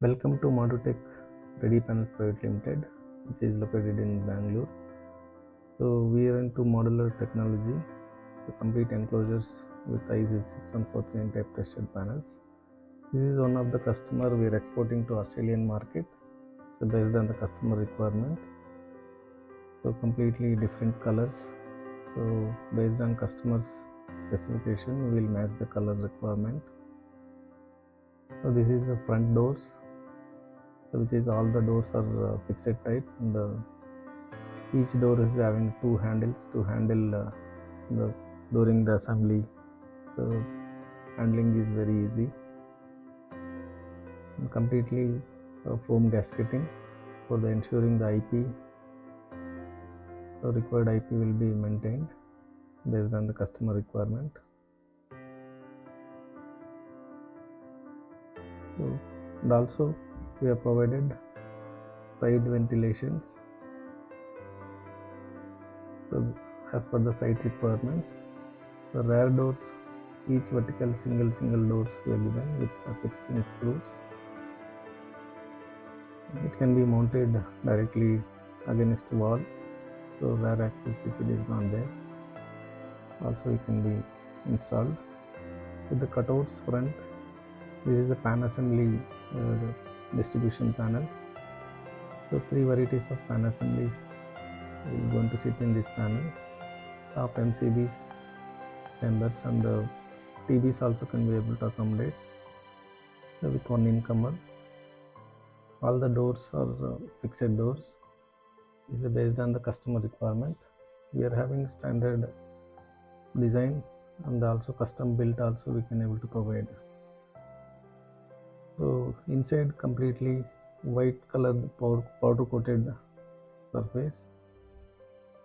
Welcome to Modutec Ready Panels Private Limited, which is located in Bangalore. So we are into modular technology, so complete enclosures with ISO 61439 type tested panels. This is one of the customer we are exporting to Australian market. So based on the customer requirement, so completely different colors. So based on customers specification, we will match the color requirement. So this is the front doors. So which is all the doors are fixed type, and each door is having two handles to handle during the assembly. So handling is very easy, and completely foam gasketing for the ensuring the IP. So required IP will be maintained based on the customer requirement. So, and also we have provided side ventilations. So as per the site requirements, the rear doors, each vertical single doors were given with fixing screws. It can be mounted directly against wall, so rear axis if it is not there, also it can be installed. With the cutouts front, this is the pan assembly distribution panels. So three varieties of pan assemblies is going to sit in this panel. Top MCBs, chambers, and the TBs also can be able to accommodate with one incomer. All the doors are fixed doors. This is based on the customer requirement. We are having standard design and also custom built also we can able to provide. So inside completely white color powder coated surface.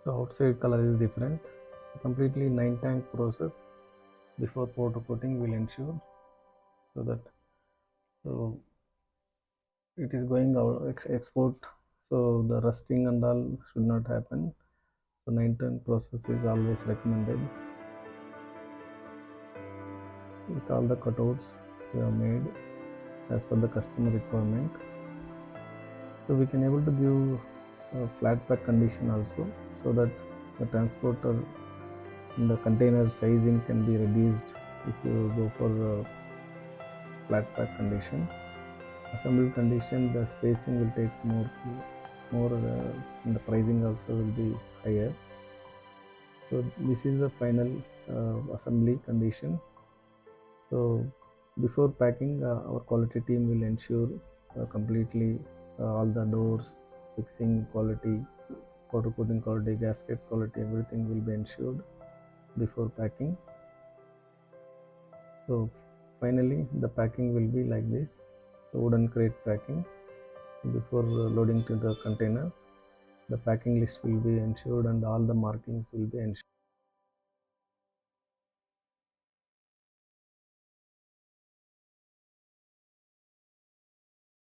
So outside color is different. So completely 9 tank process before powder coating will ensure so that it is going out export, so the rusting and all should not happen. So 9 tank process is always recommended. With all the cutouts we have made as per the customer requirement. So we can able to give a flat pack condition also, so that the transporter and the container sizing can be reduced if you go for a flat pack condition. Assembled condition, the spacing will take more and the pricing also will be higher. So this is the final assembly condition. So before packing, our quality team will ensure completely all the doors, fixing quality, powder coating quality, gasket quality, everything will be ensured before packing. So finally the packing will be like this. So wooden crate packing. So before loading to the container, the packing list will be ensured and all the markings will be ensured.